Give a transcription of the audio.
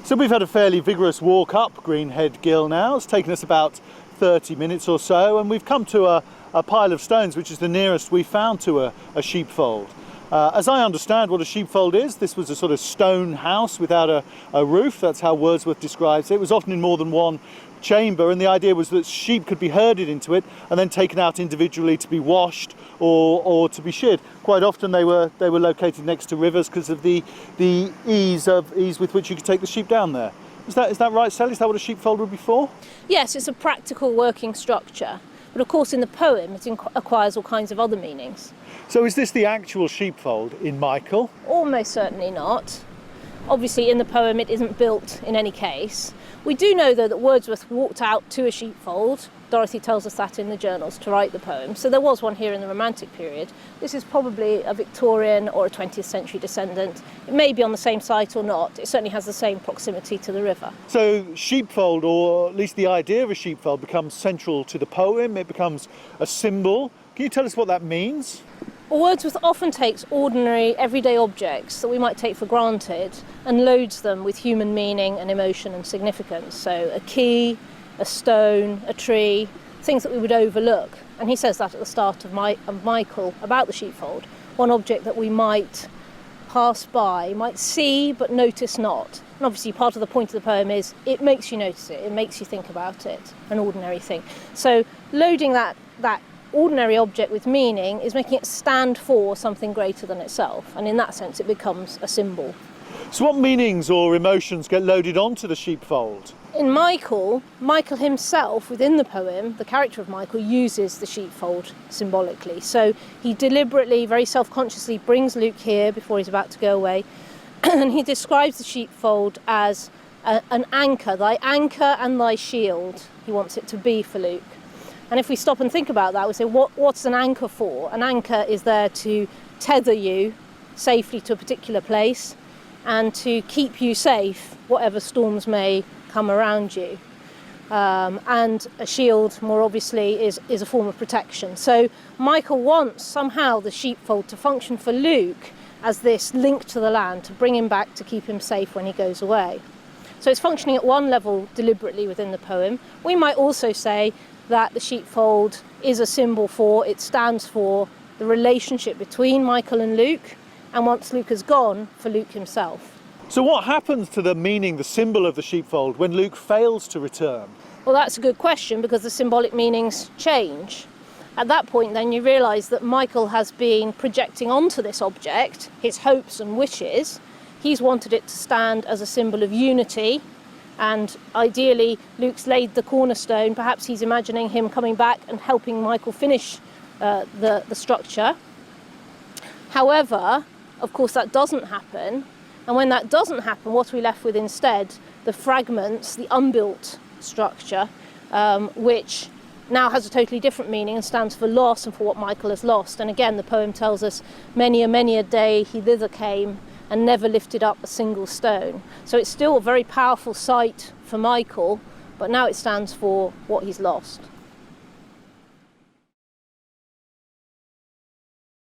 So we've had a fairly vigorous walk up Greenhead Gill now. It's taken us about 30 minutes or so, and we've come to a pile of stones, which is the nearest we found to a sheepfold. As I understand what a sheepfold is, this was a sort of stone house without a roof. That's how Wordsworth describes it. It was often in more than one chamber, and the idea was that sheep could be herded into it and then taken out individually to be washed or to be sheared. Quite often they were located next to rivers because of the ease with which you could take the sheep down there. Is that right, Sally? Is that what a sheepfold would be for? Yes, it's a practical working structure, but of course in the poem it acquires all kinds of other meanings. So is this the actual sheepfold in Michael? Almost certainly not. Obviously in the poem it isn't built in any case. We do know though that Wordsworth walked out to a sheepfold. Dorothy tells us that in the journals to write the poem. So there was one here in the Romantic period. This is probably a Victorian or a 20th century descendant. It may be on the same site or not. It certainly has the same proximity to the river. So sheepfold, or at least the idea of a sheepfold, becomes central to the poem. It becomes a symbol. Can you tell us what that means? Well, Wordsworth often takes ordinary, everyday objects that we might take for granted and loads them with human meaning and emotion and significance. So a key, a stone, a tree, things that we would overlook. And he says that at the start of Michael about the sheepfold. One object that we might pass by, might see but notice not. And obviously part of the point of the poem is it makes you notice it, it makes you think about it, an ordinary thing. So loading that ordinary object with meaning is making it stand for something greater than itself, and in that sense it becomes a symbol. So what meanings or emotions get loaded onto the sheepfold? In Michael himself, within the poem, the character of Michael uses the sheepfold symbolically. So he deliberately, very self-consciously brings Luke here before he's about to go away, and he describes the sheepfold as an anchor, thy anchor and thy shield. He wants it to be for Luke. And if we stop and think about that, we say, what's an anchor for? An anchor is there to tether you safely to a particular place and to keep you safe, whatever storms may come around you. And a shield, more obviously, is a form of protection. So Michael wants somehow the sheepfold to function for Luke as this link to the land, to bring him back, to keep him safe when he goes away. So it's functioning at one level deliberately within the poem. We might also say that the sheepfold is a symbol for, it stands for the relationship between Michael and Luke, and once Luke has gone, for Luke himself. So what happens to the meaning, the symbol of the sheepfold, when Luke fails to return? Well, that's a good question, because the symbolic meanings change. At that point then you realise that Michael has been projecting onto this object his hopes and wishes. He's wanted it to stand as a symbol of unity, and ideally Luke's laid the cornerstone. Perhaps he's imagining him coming back and helping Michael finish the structure. However, of course that doesn't happen, and when that doesn't happen, what are we left with instead? The fragments, the unbuilt structure, which now has a totally different meaning and stands for loss and for what Michael has lost. And again, the poem tells us, many a day he thither came and never lifted up a single stone. So it's still a very powerful site for Michael, but now it stands for what he's lost.